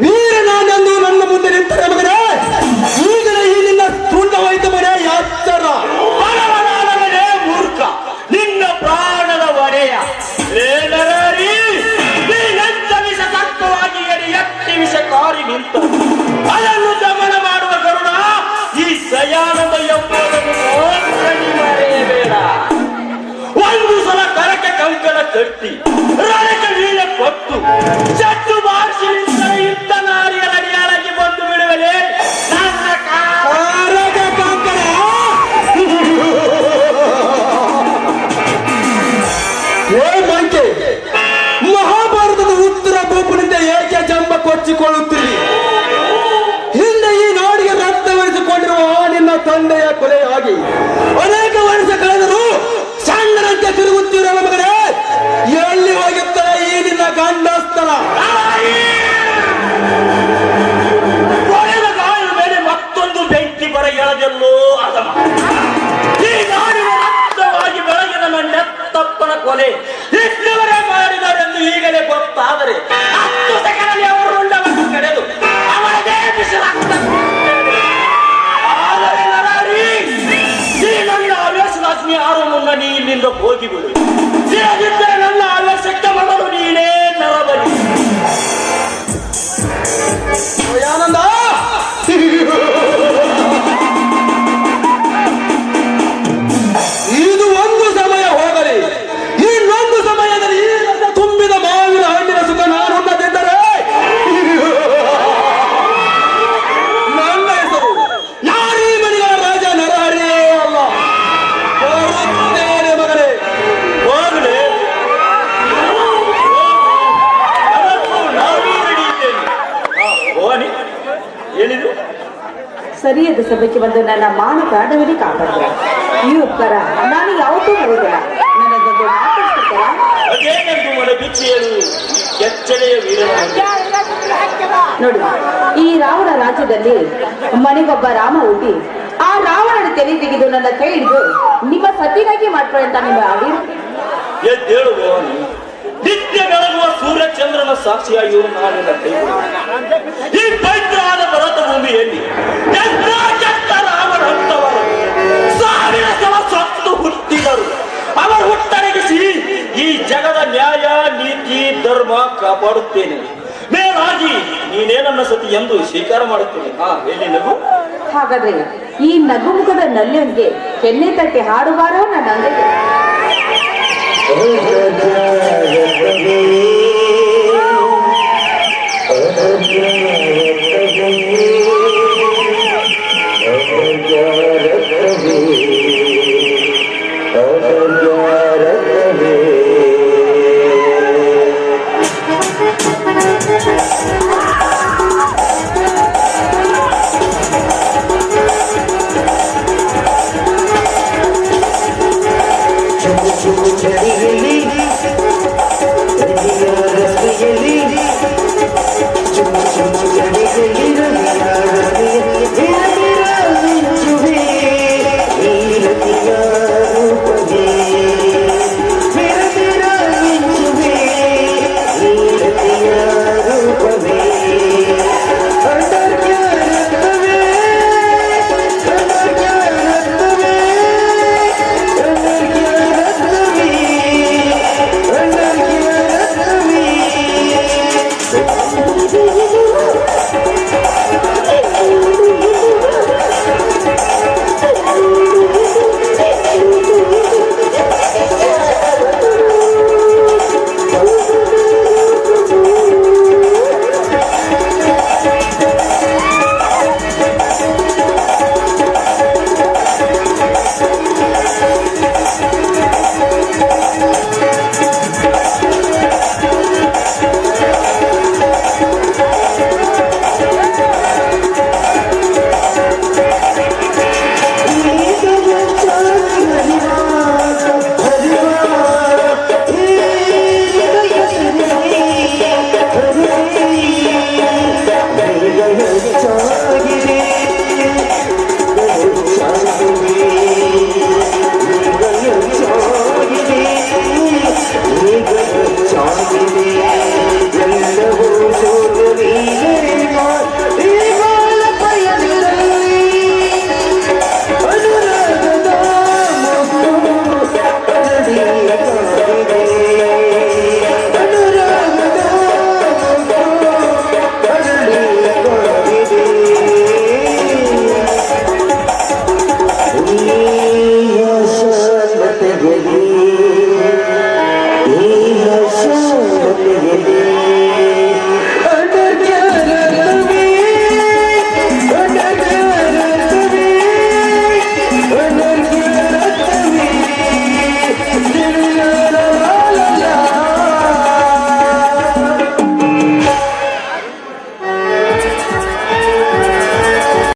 ವೀರ ನಾನೆಂದು ನನ್ನ ಮುಂದೆ ನಿಂತರೆ ಮಗನೇ, ಈಗಲೇ ಈ ನಿನ್ನ ತುಂಡವಾಯ್ತು ಮನೆ ಯಾತ್ತರ ಬಡವನಾದವನೇ ಮೂರ್ಖ, ನಿನ್ನ ಪ್ರಾಣದ ಒಡೆಯ ವಿಷ ತತ್ವವಾಗಿ ಎತ್ತಿ ವಿಷಕಾರಿ ನಿಂತ ಅದನ್ನು ದಮನ ಮಾಡುವ ಕರುಣ ಈ ಸಯಾನದ ಎಂಬುದನ್ನು ಮರೆಯಬೇಡ. ಒಂದು ಸಲ ಕರಕೆ ಕಂಕಣ ಕಟ್ಟಿ ರಣಕ್ಕೆ ವೀರ ಕೊಟ್ಟು ಚಟ್ಟು ಬಾರಿಸಿ ನಿಂತರೆ ಯುದ್ಧ ನಾರಿಯ ಅಡಿಯಾಳಕ್ಕೆ ಬಂದು ಬಿಡುವಲೇ ನನ್ನ ಕರಕೆ ಕಂಕಣ. ಏ ಮಂಕೆ, ಮಹಾಭಾರತದ ಉತ್ತರ ಗೋಪುನಿಂದ ಏಕೆ ಜಂಬ ಕೊಚ್ಚಿಕೊಳ್ಳುತ್ತೀರಿ? ಹಿಂದೆ ಈ ನಾಡಿಗೆ ರಕ್ತವರಿಸಿಕೊಂಡಿರುವ ನಿನ್ನ ತಂದೆಯ ಕೊಲೆಯಾಗಿ ಅನೇಕ ವರ್ಷ ಕಳೆದರೂ ಸಣ್ಣರಂತೆ ತಿರುಗುತ್ತಿರುವ ಮಗನೇ, ಎಲ್ಲಿ ಹೋಗುತ್ತಾರೆ ಈ ನಿನ್ನ ಗಂಡಸ್ಥಳ? ಕೊಳೆದ ಗಾಯದ ಮೇಲೆ ಮತ್ತೊಂದು ಬೆಂಕಿ ಬರ ಎಳದೆಲ್ಲೋ ಅದಮ. ಈ ನಾಡಿನ ರಕ್ತವಾಗಿ ಬೆಳಗಿನ ನೆತ್ತಪ್ಪನ ಕೊಲೆ ಇಷ್ಟವರೇ ಮಾಡಿದರೆಂದು ಈಗಲೇ ಗೊತ್ತಾದರೆ 10 ಸೆಕೆಂಡಲ್ಲಿ ಅವರು ರುಂಡವನ್ನು ಕಡೆದು ಅವರದೇ ವಿಷ ರಕ್ತ. ಆದರೆ ನರಾರಿ, ಈ ನನ್ನ ಆವೇಶದಾಗ್ನಿ ಯಾರು ಮುನ್ನ ನೀ ಇಲ್ಲಿಂದ ಹೋಗಿಬಿಡು. ಇಲ್ಲದಿದ್ದರೆ ನನ್ನ ಆವೇಶಕ್ಕೆ ಮೊದಲು ನೀನೇ ನರಬಲಿ. ಆನಂದ, ಇದು ಒಂದು ಸಮಯ ಹೋಗಲಿ, ಇನ್ನೊಂದು ಸಮಯದಲ್ಲಿ ಈ ನನ್ನ ತುಂಬಿದ ಮಾವಿನ ಹಣ್ಣಿನ ಸುಖ ನಾನು ಉಣ್ಣದಿದ್ದರೆ ನನ್ನ ಹೆಸರು ನಾರೀ ಮಣಿಗಳ ರಾಜ ನರಹರಿಯೇ ಅಲ್ಲ. ಬರುತ್ತೇನೆ ಮಗನೇ. ಹೋಗಲೇ ನಾವು ಹಿಡಿಯುತ್ತೇನೆ. ಭವಾನಿ ಏನಿದು? ಸರಿಯಾದ ಸಮಯಕ್ಕೆ ಬಂದು ನನ್ನ ಮಾನ ಪ್ರಾಣವನ್ನೇ ಕಾಪಾಡಿದೆ. ಈ ಉಪಕಾರ ನಾನು ಯಾವತ್ತೂ ಮರೆಯಲ್ಲ. ನನ್ನದೊಂದು ಮಾತಾಡ್ತಿದ್ದಾರ ಅದೇನೆಂದು ಮನ ಬಿಚ್ಚಿಯರು ಕೆಚ್ಚಲೆಯ ವೀರನ ನೋಡಿ, ಈ ರಾವಣ ರಾಜ್ಯದಲ್ಲಿ ಮನೆಗೊಬ್ಬ ರಾಮ ಹುಟ್ಟಿ ಆ ರಾವಣನ ತೆರೆ ತೆಗೆದು ನನ್ನ ಕೈ ಹಿಡಿದು ನಿಮ್ಮ ಸತಿಗಾಗಿ ಮಾಡ್ಕೊಳ್ಳಿ ಅಂತ ನಿಮ್ಮ ಅಡಿರು. ಎದ್ದೇಳು ಭವಾನಿ. ನಿತ್ಯ ಬೆಳಗುವ ಸೂರ್ಯಚಂದ್ರನ ಸಾಕ್ಷಿಯಾಗಿ ನಾನಿನ ಕೈ ಈ ಪವಿತ್ರವಾದ ಭರತ ಭೂಮಿಯಲ್ಲಿ ಎಂಥ ಕೆಟ್ಟ ರಾಮನಂತವರು 1000 ಸಲ ಸತ್ತು ಹುಟ್ಟಿದರು. ಅವರು ಹುಟ್ಟರಗಿಸಿ ಈ ಜಗದ ನ್ಯಾಯ ನೀತಿ ಧರ್ಮ ಕಾಪಾಡುತ್ತೇನೆ. ಮೇಲಾಗಿ ನೀನೇ ನನ್ನ ಸತಿ ಎಂದು ಸ್ವೀಕಾರ ಮಾಡುತ್ತೇನೆ. ಎಲ್ಲಿ ನಗು? ಹಾಗಾದ್ರೆ ಈ ನಗುಮುಖದ ನಲ್ಲಿಯೊಂದಿಗೆ ಕೆನ್ನೆ ತಟ್ಟಿ ಹಾಡುವಾರೋ ನನ್ನ ಅಂಗೈಗೆ. ಚುಮ್ಮು ಚುಮ್ಮು ಚಳಿಯಲ್ಲಿ